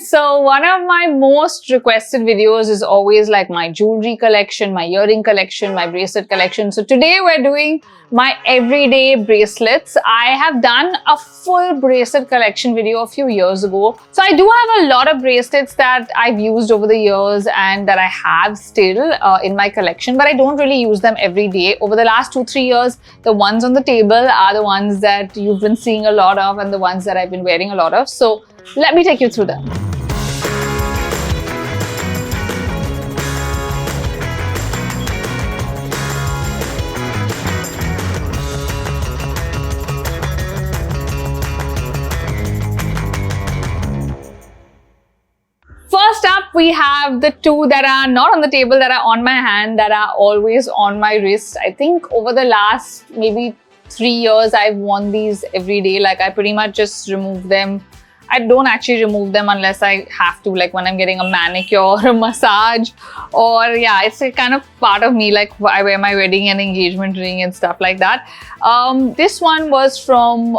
So one of my most requested videos is always like my jewelry collection, my earring collection, my bracelet collection. So today we're doing my everyday bracelets. I have done a full bracelet collection video a few years ago. So I do have a lot of bracelets that I've used over the years and that I have still in my collection, but I don't really use them every day. Over the last 2-3 years, the ones on the table are the ones that you've been seeing a lot of and the ones that I've been wearing a lot of. So let me take you through them. First up, we have the two that are not on the table, that are on my hand, that are always on my wrist. I think over the last maybe 3 years, I've worn these every day. Like I pretty much just remove them. I don't actually remove them unless I have to, like when I'm getting a manicure or a massage, or yeah, it's a kind of part of me. Like I wear my wedding and engagement ring and stuff like that. This one was from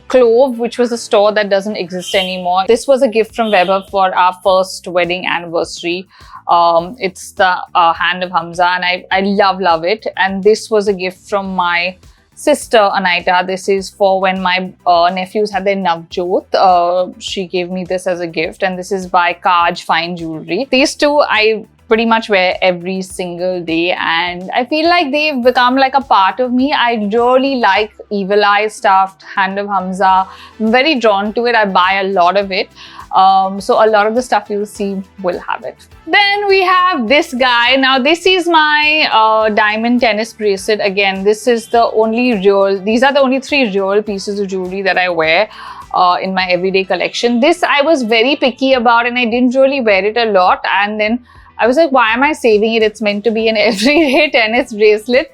Clove, which was a store that doesn't exist anymore. This was a gift from Weber for our first wedding anniversary. It's the hand of Hamza, and I love it. And this was a gift from my sister Anaita. This is for when my nephews had their Navjot. She gave me this as a gift, and this is by Kaj Fine Jewelry. These two I pretty much wear every single day, and I feel like they've become like a part of me. I really like Evil Eye stuffed hand of Hamza. I'm very drawn to it. I buy a lot of it. So a lot of the stuff you'll see will have it. Then we have this guy. Now this is my diamond tennis bracelet. Again, this is the only real, these are the only 3 real pieces of jewelry that I wear in my everyday collection. This I was very picky about, and I didn't really wear it a lot, and then I was like, why am I saving it? It's meant to be an everyday tennis bracelet.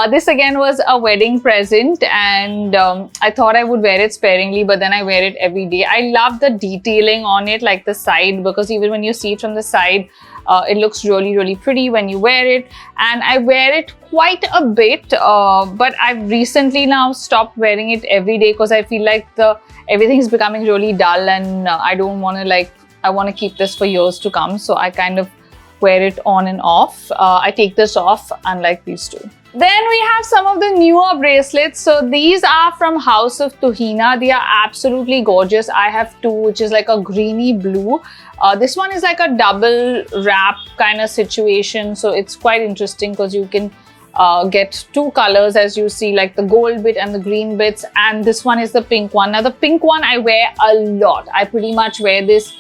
This again was a wedding present, and I thought I would wear it sparingly, but then I wear it every day. I love the detailing on it, like the side, because even when you see it from the side, it looks really pretty when you wear it. And I wear it quite a bit, but I've recently now stopped wearing it every day because I feel like everything is becoming really dull, and I don't want to I want to keep this for years to come. So I kind of wear it on and off. I take this off, unlike these two. Then we have some of the newer bracelets. So these are from House of Tuhina. They are absolutely gorgeous. I have two, which is like a greeny blue. This one is like a double wrap kind of situation. So it's quite interesting because you can get 2 colors, as you see, like the gold bit and the green bits. And this one is the pink one. Now the pink one I wear a lot. I pretty much wear this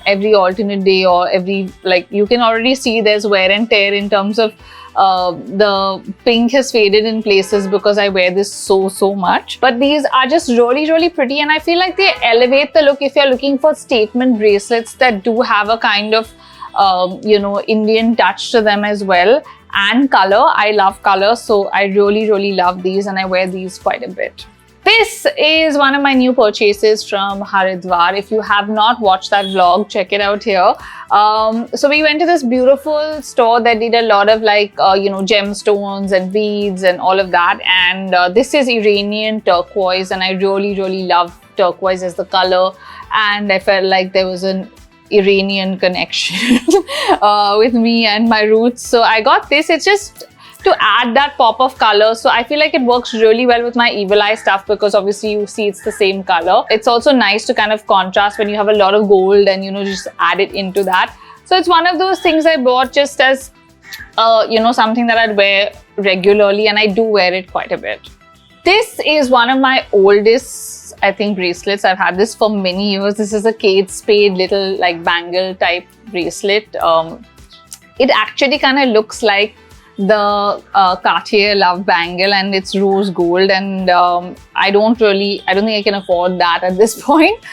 every alternate day, or every, like you can already see there's wear and tear in terms of the pink has faded in places because I wear this so much. But these are just really pretty, and I feel like they elevate the look if you're looking for statement bracelets that do have a kind of Indian touch to them as well, and color. I love color, so I really love these, and I wear these quite a bit. This is one of my new purchases from Haridwar. If you have not watched that vlog, check it out here. So we went to this beautiful store that did a lot of gemstones and beads and all of that. And this is Iranian turquoise, and I really love turquoise as the color. And I felt like there was an Iranian connection with me and my roots. So I got this. It's just to add that pop of color. So I feel like it works really well with my Evil Eye stuff, because obviously you see it's the same color. It's also nice to kind of contrast when you have a lot of gold and just add it into that. So it's one of those things I bought just as something that I'd wear regularly, and I do wear it quite a bit. This is one of my oldest, I think, bracelets. I've had this for many years. This is a Kate Spade little like bangle type bracelet. It actually kind of looks like the Cartier Love bangle, and it's rose gold, and I don't think I can afford that at this point.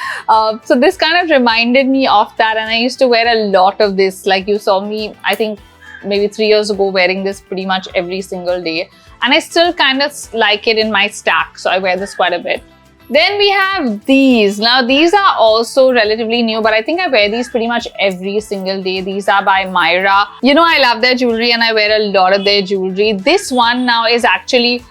So this kind of reminded me of that, and I used to wear a lot of this. Like you saw me, I think maybe 3 years ago, wearing this pretty much every single day, and I still kind of like it in my stack, so I wear this quite a bit. Then we have these. Now these are also relatively new, but I think I wear these pretty much every single day. These are by Myrah. I love their jewelry, and I wear a lot of their jewelry. This one now is actually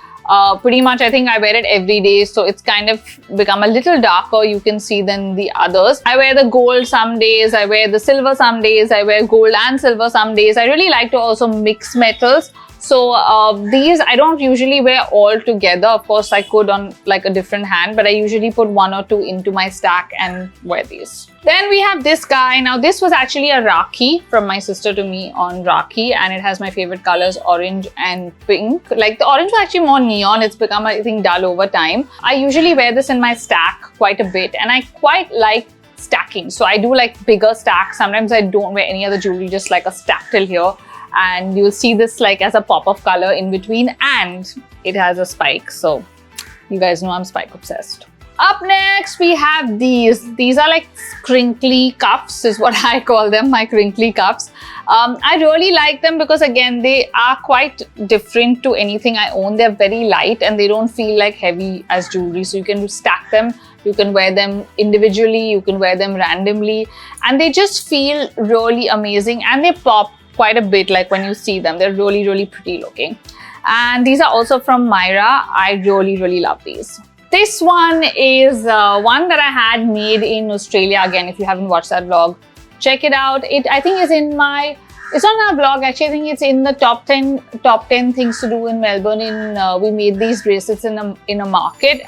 Pretty much I think I wear it every day, so it's kind of become a little darker, you can see, than the others. I wear the gold some days, I wear the silver some days, I wear gold and silver some days. I really like to also mix metals. So these I don't usually wear all together. Of course, I could on like a different hand, but I usually put 1 or 2 into my stack and wear these. Then we have this guy. Now this was actually a Rakhi from my sister to me on Rakhi, and it has my favorite colors, orange and pink. Like the orange was actually more neon. It's become, I think, dull over time. I usually wear this in my stack quite a bit, and I quite like stacking. So I do like bigger stacks. Sometimes I don't wear any other jewelry, just like a stack till here. And you'll see this like as a pop of color in between, and it has a spike. So you guys know I'm spike obsessed. Up next, we have these. These are like crinkly cuffs is what I call them, my crinkly cuffs. I really like them because again, they are quite different to anything I own. They're very light and they don't feel like heavy as jewelry. So you can stack them, you can wear them individually, you can wear them randomly, and they just feel really amazing, and they pop quite a bit like when you see them. They're really, really pretty looking. And these are also from Myrah. I really, really love these. This one is one that I had made in Australia. Again, if you haven't watched that vlog, check it out. It, I think, is in my, it's not in our vlog actually. I think it's in the top 10 things to do in Melbourne. We made these bracelets in a market.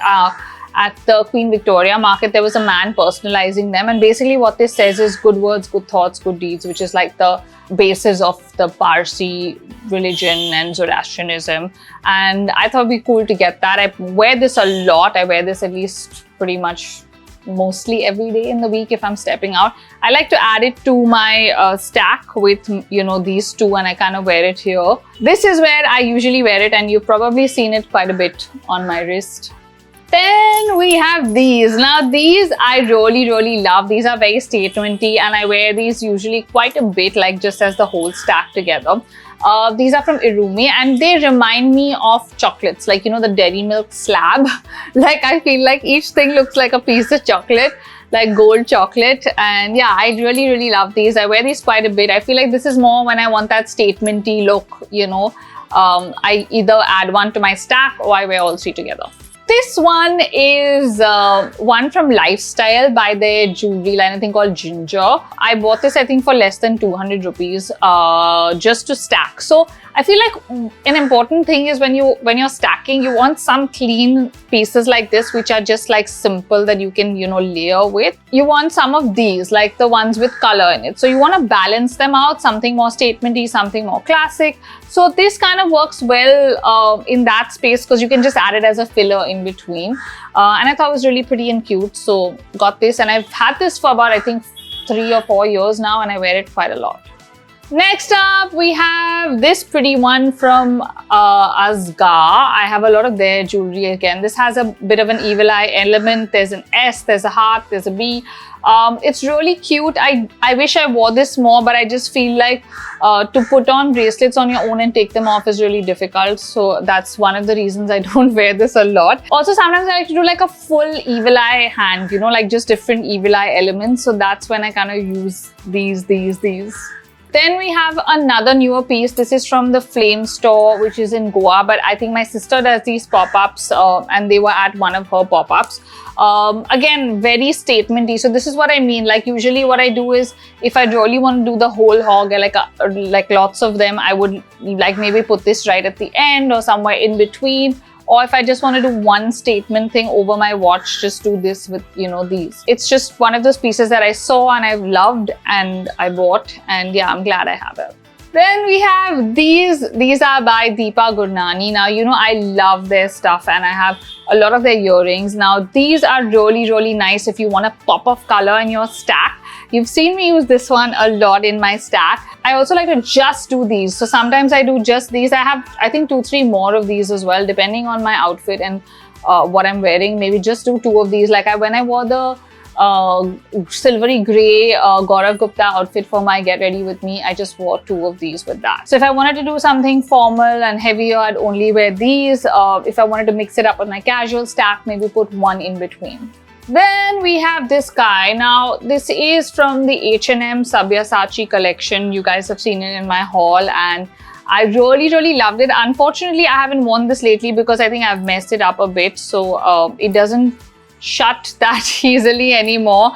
At the Queen Victoria market, there was a man personalizing them, and basically what this says is good words, good thoughts, good deeds, which is like the basis of the Parsi religion and Zoroastrianism. And I thought it'd be cool to get that. I wear this a lot. I wear this at least pretty much mostly every day in the week if I'm stepping out. I like to add it to my stack with, you know, these two, and I kind of wear it here. This is where I usually wear it, and you've probably seen it quite a bit on my wrist. Then we have these. Now these I really, really love. These are very statementy, and I wear these usually quite a bit, like just as the whole stack together. These are from Irumi, and they remind me of chocolates, like, you know, the dairy milk slab. Like I feel like each thing looks like a piece of chocolate, like gold chocolate. And yeah, I really, really love these. I wear these quite a bit. I feel like this is more when I want that statementy look, you know. I either add one to my stack or I wear all 3 together. This one is one from Lifestyle by their jewelry line, I think called Ginger. I bought this, I think, for less than 200 rupees just to stack. So I feel like an important thing is when you're stacking, you want some clean pieces like this, which are just like simple that you can, you know, layer with. You want some of these, like the ones with color in it. So you want to balance them out, something more statementy, something more classic. So this kind of works well in that space because you can just add it as a filler in between. And I thought it was really pretty and cute. So got this, and I've had this for about, I think, 3 or 4 years now, and I wear it quite a lot. Next up, we have this pretty one from Asgar. I have a lot of their jewelry again. This has a bit of an evil eye element. There's an S, there's a heart, there's a B. It's really cute. I wish I wore this more, but I just feel like to put on bracelets on your own and take them off is really difficult. So that's one of the reasons I don't wear this a lot. Also, sometimes I like to do like a full evil eye hand, you know, like just different evil eye elements. So that's when I kind of use these. Then we have another newer piece. This is from the Flame store, which is in Goa, but I think my sister does these pop-ups and they were at one of her pop-ups. Again, very statementy. So this is what I mean. Like usually what I do is if I really want to do the whole hog, like lots of them, I would like maybe put this right at the end or somewhere in between. Or if I just want to do one statement thing over my watch, just do this with, you know, these. It's just one of those pieces that I saw and I've loved and I bought, and yeah, I'm glad I have it. Then we have these. These are by Deepa Gurnani. Now, you know, I love their stuff and I have a lot of their earrings. Now, these are really, really nice if you want a pop of color in your stack. You've seen me use this one a lot in my stack. I also like to just do these. So sometimes I do just these. I have, I think, 2-3 more of these as well, depending on my outfit and what I'm wearing. Maybe just do 2 of these. Like when I wore the silvery grey Gaurav Gupta outfit for my Get Ready With Me, I just wore 2 of these with that. So if I wanted to do something formal and heavier, I'd only wear these. If I wanted to mix it up with my casual stack, maybe put 1 in between. Then we have this guy. Now, this is from the H&M Sabyasachi collection. You guys have seen it in my haul, and I really loved it. Unfortunately, I haven't worn this lately because I think I've messed it up a bit. So it doesn't shut that easily anymore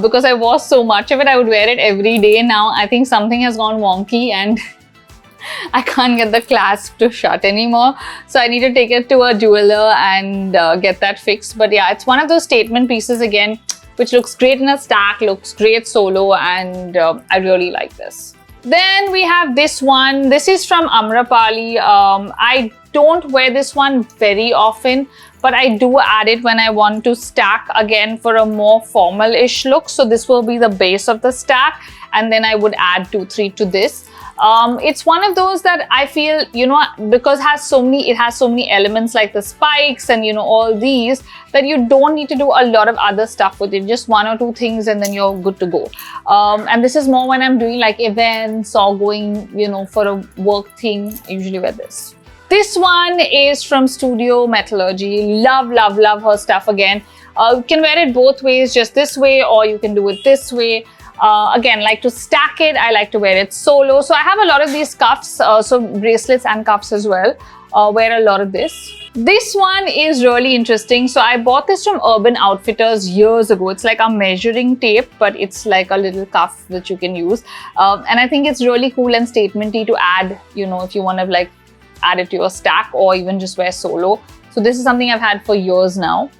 because I wore so much of it. I would wear it every day. Now I think something has gone wonky and I can't get the clasp to shut anymore. So I need to take it to a jeweler and get that fixed. But yeah, it's one of those statement pieces again, which looks great in a stack, looks great solo, and I really like this. Then we have this one. This is from Amrapali. I don't wear this one very often, but I do add it when I want to stack again for a more formal-ish look. So this will be the base of the stack, and then I would add 2-3 to this. It's one of those that I feel, you know, because it has so many elements like the spikes and, you know, all these, that you don't need to do a lot of other stuff with it. Just 1 or 2 things and then you're good to go. And this is more when I'm doing like events or going, you know, for a work thing. I usually wear this. This one is from Studio Metallurgy. Love her stuff again. You can wear it both ways, just this way, or you can do it this way. Again, like to stack it. I like to wear it solo. So I have a lot of these cuffs, so bracelets and cuffs as well. Wear a lot of this. This one is really interesting. So I bought this from Urban Outfitters years ago. It's like a measuring tape, but it's like a little cuff which you can use. And I think it's really cool and statementy to add, you know, if you want to like add it to your stack or even just wear solo. So this is something I've had for years now.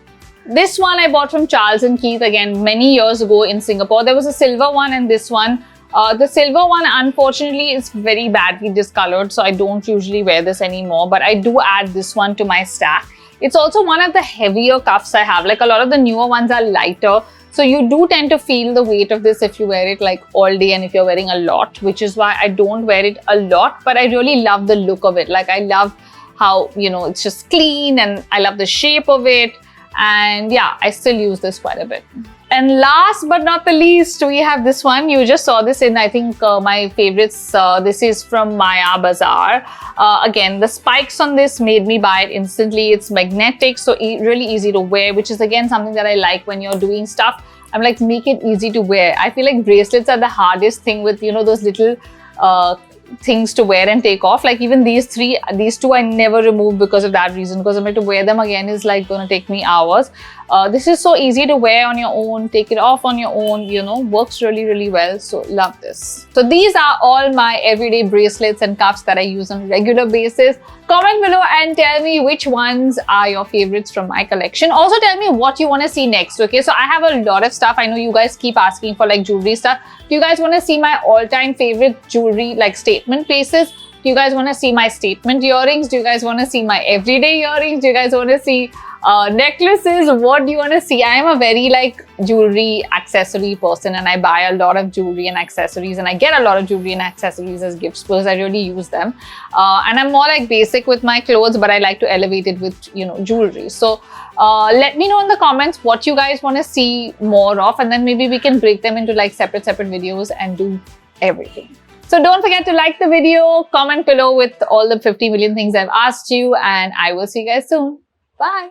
This one I bought from Charles & Keith again many years ago in Singapore. There was a silver one and this one. The silver one, unfortunately, is very badly discolored, so I don't usually wear this anymore. But I do add this one to my stack. It's also one of the heavier cuffs I have. Like a lot of the newer ones are lighter. So you do tend to feel the weight of this if you wear it like all day and if you're wearing a lot, which is why I don't wear it a lot. But I really love the look of it. Like I love how, you know, it's just clean and I love the shape of it. And yeah, I still use this quite a bit. And last but not the least, we have this one. You just saw this in, I think, my favorites. This is from Maya Bazaar. Again, the spikes on this made me buy it instantly. It's magnetic, so really easy to wear, which is again something that I like when you're doing stuff. I'm like, make it easy to wear. I feel like bracelets are the hardest thing with, you know, those little things to wear and take off. Like even these two I never remove because of that reason, because I'm going to wear them again is like going to take me hours. This is so easy to wear on your own, take it off on your own, you know, works really well. So love this. So these are all my everyday bracelets and cuffs that I use on a regular basis. Comment below and tell me which ones are your favorites from my collection. Also tell me what you want to see next. Okay, so I have a lot of stuff. I know you guys keep asking for like jewelry stuff. Do you guys want to see my all-time favorite jewelry like statement pieces? Do you guys want to see my statement earrings? Do you guys want to see my everyday earrings? Do you guys want to see necklaces? What do you want to see? I am a very like jewelry accessory person and I buy a lot of jewelry and accessories and I get a lot of jewelry and accessories as gifts because I really use them. And I'm more like basic with my clothes, but I like to elevate it with, you know, jewelry. So let me know in the comments what you guys want to see more of, and then maybe we can break them into like separate videos and do everything. So don't forget to like the video, comment below with all the 50 million things I've asked you, and I will see you guys soon. Bye.